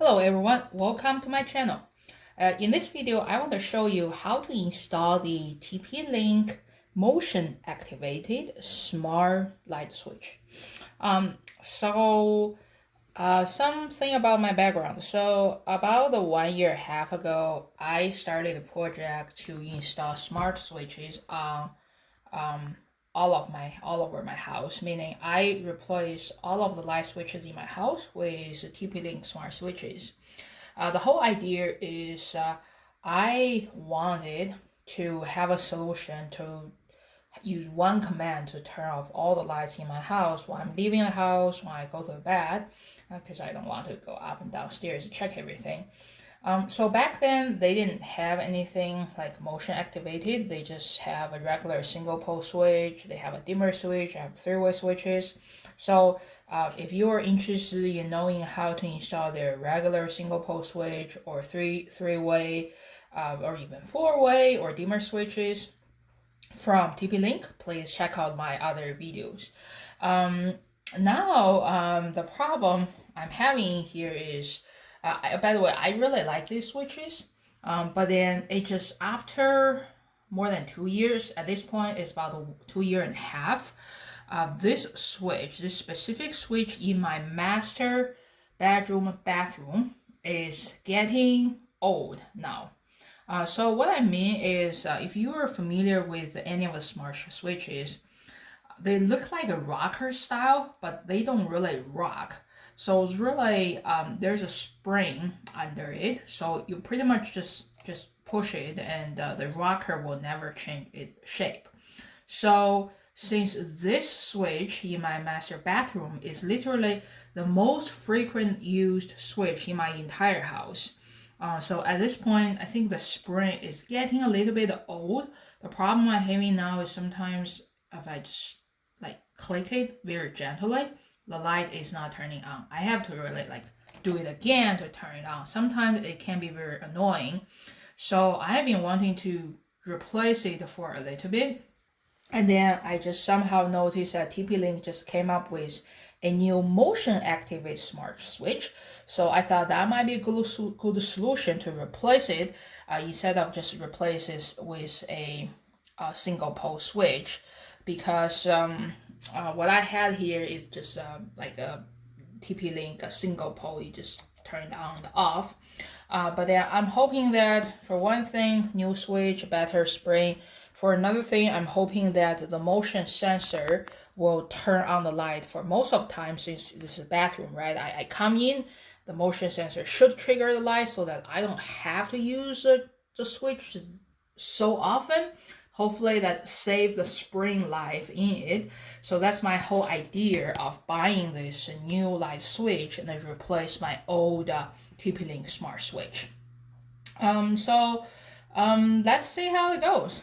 Hello everyone, welcome to my channel. In this video, I want to show you how to install the TP-Link motion activated smart light switch. Something about my background. So about 1.5 years ago, I started a project to install smart switches on all over my house, meaning I replaced all of the light switches in my house with TP-Link smart switches. The whole idea is I wanted to have a solution to use one command to turn off all the lights in my house when I'm leaving the house, when I go to bed, because I don't want to go up and downstairs to check everything. So back then, they didn't have anything like motion activated. They just have a regular single pole switch. They have a dimmer switch. They have three-way switches. So if you are interested in knowing how to install their regular single pole switch or three-way or even four-way or dimmer switches from TP-Link, please check out my other videos. Now, the problem I'm having here is by the way, I really like these switches, but then it just after more than 2 years, at this point it's about 2.5 years, this specific switch in my master bathroom is getting old now. So what I mean is if you are familiar with any of the smart switches, they look like a rocker style, but they don't really rock. So it's really there's a spring under it, so you pretty much just push it, and the rocker will never change its shape. So since this switch in my master bathroom is literally the most frequent used switch in my entire house, so at this point I think the spring is getting a little bit old. The problem I'm having now is sometimes if I just like click it very gently, the light is not turning on. I have to really like do it again to turn it on. Sometimes it can be very annoying. So I have been wanting to replace it for a little bit. And then I just somehow noticed that TP-Link just came up with a new motion activated smart switch. So I thought that might be a good solution to replace it instead of just replace it with a single pole switch, because what I had here is just like a TP-Link, a single pole. You just turn on and off. But then I'm hoping that for one thing, new switch, better spring. For another thing, I'm hoping that the motion sensor will turn on the light for most of the time, since this is a bathroom, right? I come in, the motion sensor should trigger the light so that I don't have to use the switch so often. Hopefully that saves the spring life in it. So that's my whole idea of buying this new light switch and then replace my old TP-Link smart switch. Let's see how it goes.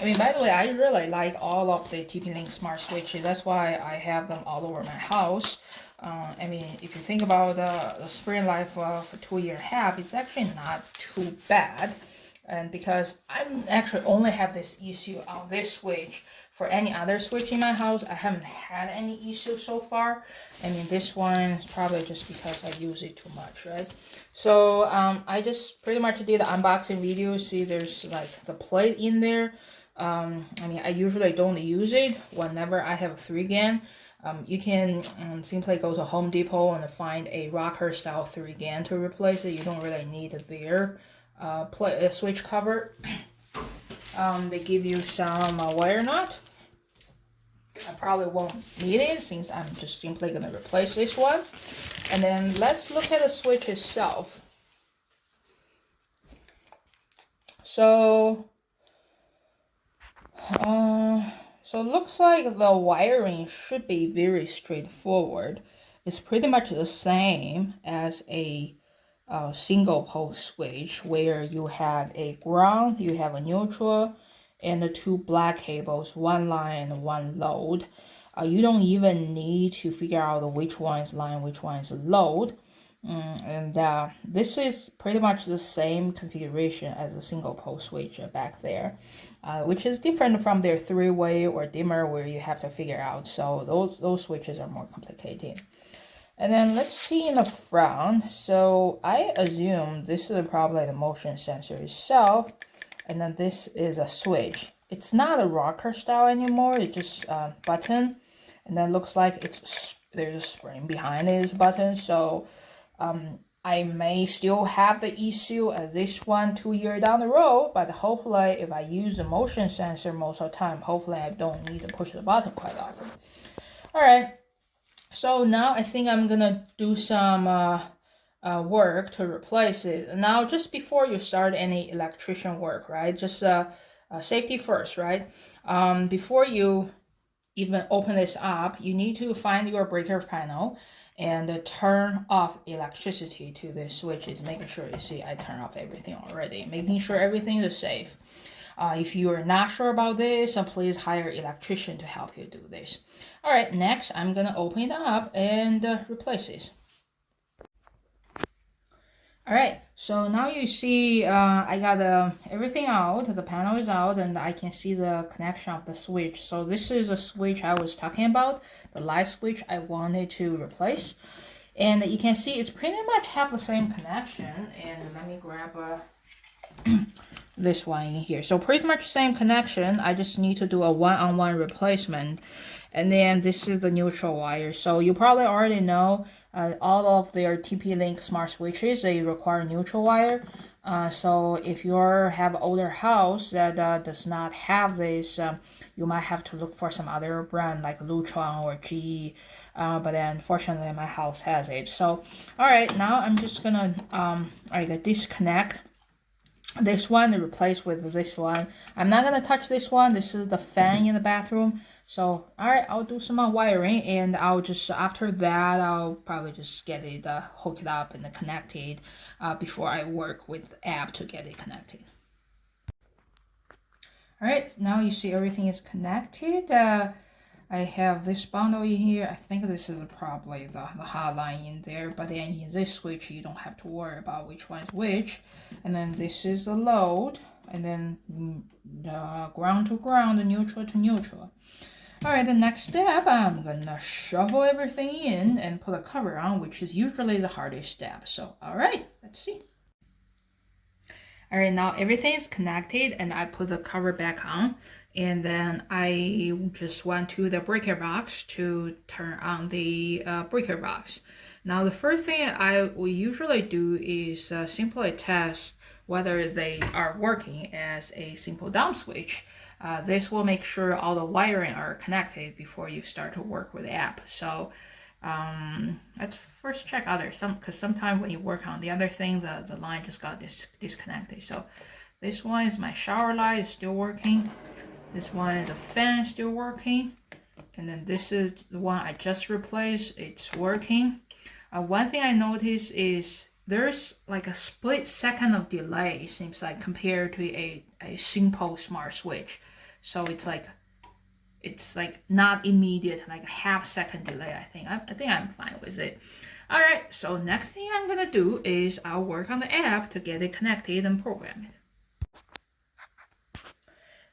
I mean, by the way, I really like all of the TP-Link smart switches. That's why I have them all over my house. I mean, if you think about the spring life for 2.5 years, it's actually not too bad. And because I actually only have this issue on this switch, for any other switch in my house, I haven't had any issue so far. I mean, this one is probably just because I use it too much, right? So I just pretty much did the unboxing video. See, there's like the plate in there. I mean, I usually don't use it whenever I have a 3-GAN. You can simply go to Home Depot and find a rocker style 3-GAN to replace it. You don't really need their switch cover. They give you some wire nut. I probably won't need it since I'm just simply gonna replace this one. And then let's look at the switch itself. So it looks like the wiring should be very straightforward. It's pretty much the same as a single pole switch, where you have a ground, you have a neutral, and the 2 black cables, 1 line and 1 load. You don't even need to figure out which one is line, which one is load. This is pretty much the same configuration as a single pole switch back there, which is different from their 3-way or dimmer where you have to figure out. So those switches are more complicated. And then let's see in the front. So I assume this is probably the motion sensor itself. And then this is a switch. It's not a rocker style anymore. It's just a button. And then looks like there's a spring behind this button. So I may still have the issue as this one 2 years down the road. But hopefully if I use the motion sensor most of the time, hopefully I don't need to push the button quite often. All right. So now I think I'm gonna do some work to replace it. Now, just before you start any electrician work, right? Just safety first, right? Before you even open this up, you need to find your breaker panel and turn off electricity to the switches. Making sure you see I turn off everything already, making sure everything is safe. If you are not sure about this, please hire an electrician to help you do this. All right, next I'm gonna open it up and replace this. All right, so now you see I got everything out, the panel is out, and I can see the connection of the switch. So this is a switch I was talking about, the light switch I wanted to replace. And you can see it's pretty much have the same connection. And let me grab this one in here. So pretty much same connection. I just need to do a one-on-one replacement. And then this is the neutral wire. So you probably already know all of their TP-Link smart switches, they require neutral wire. So if you have an older house that does not have this, you might have to look for some other brand like Lutron or GE. But then fortunately my house has it. So all right, now I'm just gonna disconnect this one and replace with this one. I'm not gonna touch this one. This is the fan in the bathroom. So all right, I'll do some more wiring, and I'll just after that I'll probably just get it hook it up and connect it before I work with the app to get it connected. All right, now you see everything is connected. I have this bundle in here. I think this is probably the hot line in there, but then in this switch, you don't have to worry about which one is which. And then this is the load, and then the ground to ground, the neutral to neutral. All right, the next step, I'm gonna shovel everything in and put a cover on, which is usually the hardest step. So, all right, let's see. All right, now everything is connected and I put the cover back on. And then I just went to the breaker box to turn on the breaker box. Now the first thing we usually do is simply test whether they are working as a simple dump switch. This will make sure all the wiring are connected before you start to work with the app. So let's first check others, because sometimes when you work on the other thing, the line just got disconnected. So this one is my shower light, is still working. This one is a fan, still working. And then this is the one I just replaced, it's working. One thing I noticed is there's like a split second of delay, seems like, compared to a simple smart switch. So it's like not immediate, like a half-second delay. I think I'm fine with it. All right, so next thing I'm gonna do is I'll work on the app to get it connected and program it.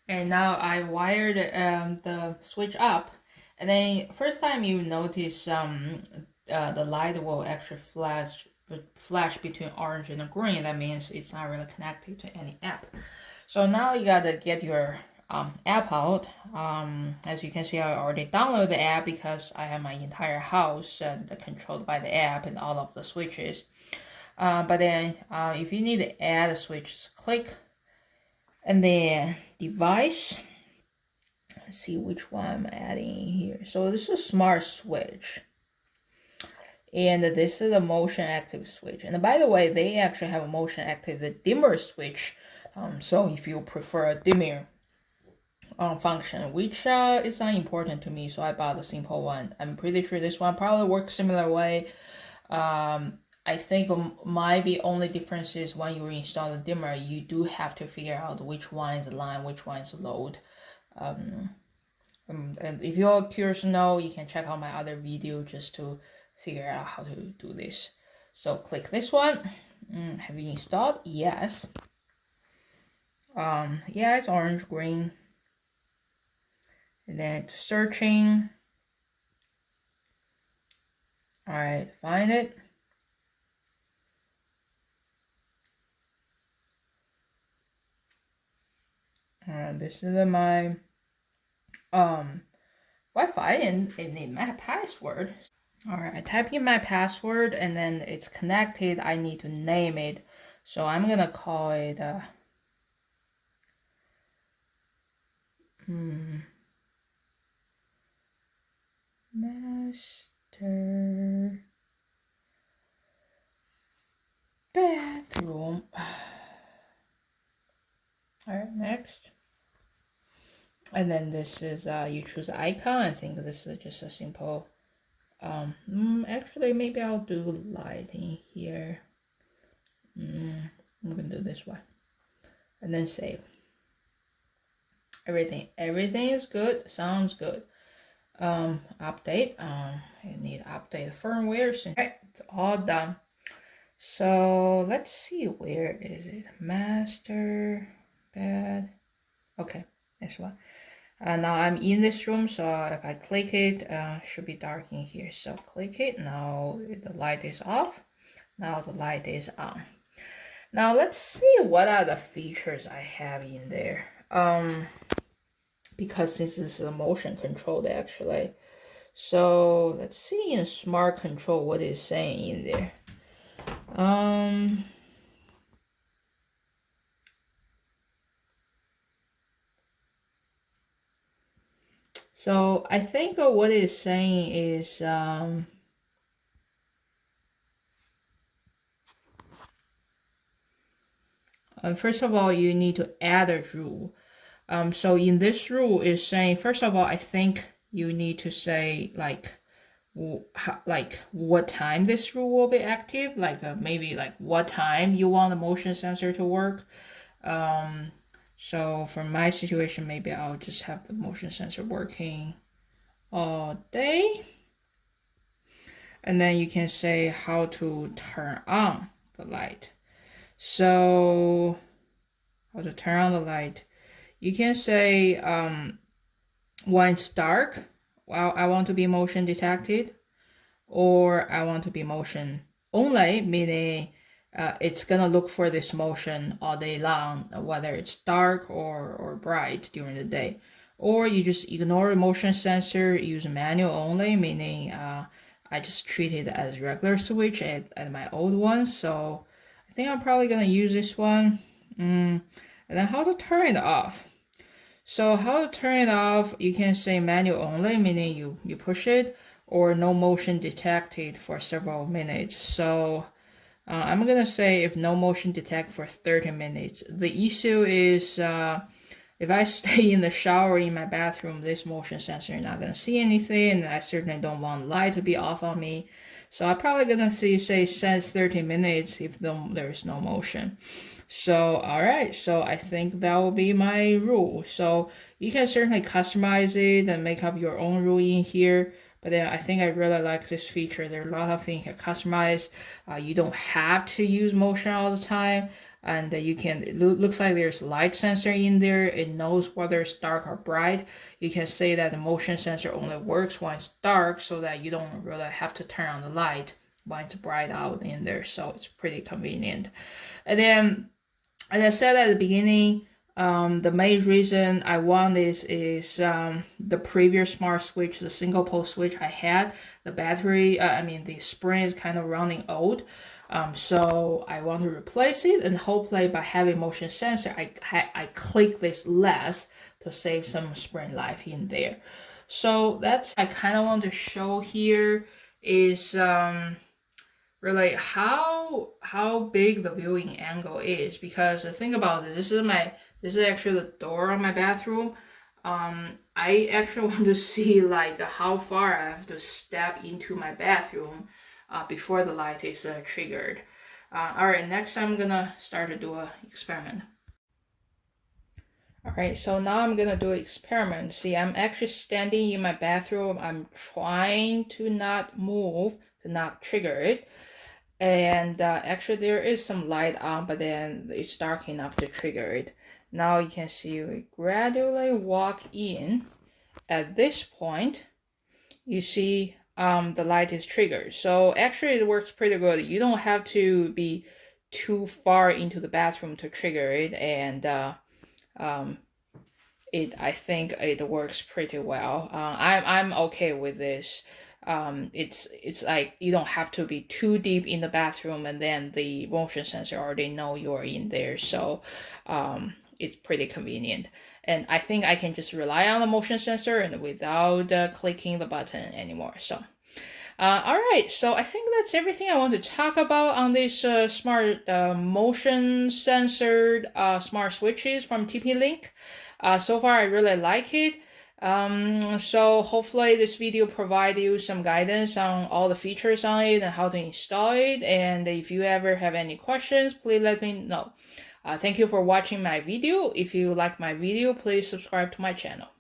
And now I wired the switch up, and then first time you notice the light will actually flash between orange and green. That means it's not really connected to any app. So now you gotta get your app out. As you can see, I already downloaded the app because I have my entire house controlled by the app and all of the switches. But then if you need to add a switch, just click and then device. Let's see which one I'm adding here. So this is smart switch, and this is a motion active switch. And by the way, they actually have a motion active dimmer switch. So if you prefer a dimmer function, which is not important to me, so I bought a simple one. I'm pretty sure this one probably works similar way. I think might be only difference is when you install the dimmer, you do have to figure out which one is line, which one is load. And if you're curious to know, you can check out my other video just to figure out how to do this. So click this one. Have you installed? Yes. Yeah, it's orange, green. And then it's searching. All right, find it. This is my Wi-Fi and in my password. All right, I type in my password and then it's connected. I need to name it. So I'm gonna call it master bathroom. All right, next. And then this is you choose icon. I think this is just a simple actually maybe I'll do lighting here. I'm gonna do this one and then save. Everything is good, sounds good. Update, I need to update the firmware. All right, it's all done. So let's see, where is it? Master bed. Okay, this one. Now I'm in this room, so if I click it, should be dark in here. So click it. Now the light is off. Now the light is on. Now let's see what are the features I have in there. Because this is a motion controlled actually. So let's see in smart control what it's saying in there. So I think what it's saying is first of all, you need to add a rule. So in this rule is saying, first of all, I think you need to say like what time this rule will be active, like maybe like what time you want the motion sensor to work. So for my situation, maybe I'll just have the motion sensor working all day. And then you can say how to turn on the light. So how to turn on the light. You can say when it's dark, well, I want to be motion detected, or I want to be motion only, meaning it's gonna look for this motion all day long, whether it's dark or bright during the day. Or you just ignore the motion sensor, use manual only, meaning I just treat it as regular switch at my old one. So I think I'm probably gonna use this one. And then how to turn it off. So how to turn it off, you can say manual only, meaning you push it, or no motion detected for several minutes. So I'm gonna say if no motion detect for 30 minutes. The issue is if I stay in the shower in my bathroom, this motion sensor is not gonna see anything, and I certainly don't want light to be off on me. So I'm probably gonna say sense 30 minutes if there's no motion. So all right, so I think that will be my rule. So you can certainly customize it and make up your own rule in here. But then I think I really like this feature. There are a lot of things you can customize. You don't have to use motion all the time. And you can, it looks like there's light sensor in there. It knows whether it's dark or bright. You can say that the motion sensor only works when it's dark, so that you don't really have to turn on the light when it's bright out in there. So it's pretty convenient. And then, as I said at the beginning, the main reason I want this is the previous smart switch, the single pole switch I had, the battery, the spring is kind of running old. So I want to replace it, and hopefully by having motion sensor, I click this less to save some spring life in there. So that's I kind of want to show here is really how big the viewing angle is, because think about it, this is actually the door of my bathroom. I actually want to see like how far I have to step into my bathroom before the light is triggered. All right, next I'm gonna start to do an experiment. All right, so now I'm gonna do an experiment. See, I'm actually standing in my bathroom. I'm trying to not move, to not trigger it. And actually there is some light on, but then it's dark enough to trigger it. Now you can see we gradually walk in. At this point, you see the light is triggered. So actually it works pretty good. You don't have to be too far into the bathroom to trigger it, and um, I think it works pretty well. I'm okay with this. It's like you don't have to be too deep in the bathroom, and then the motion sensor already know you're in there, so it's pretty convenient. And I think I can just rely on the motion sensor and without clicking the button anymore. So. All right, so I think that's everything I want to talk about on this smart motion censored smart switches from TP-Link. So far, I really like it. So hopefully this video provide you some guidance on all the features on it and how to install it. And if you ever have any questions, please let me know. Thank you for watching my video. If you like my video, please subscribe to my channel.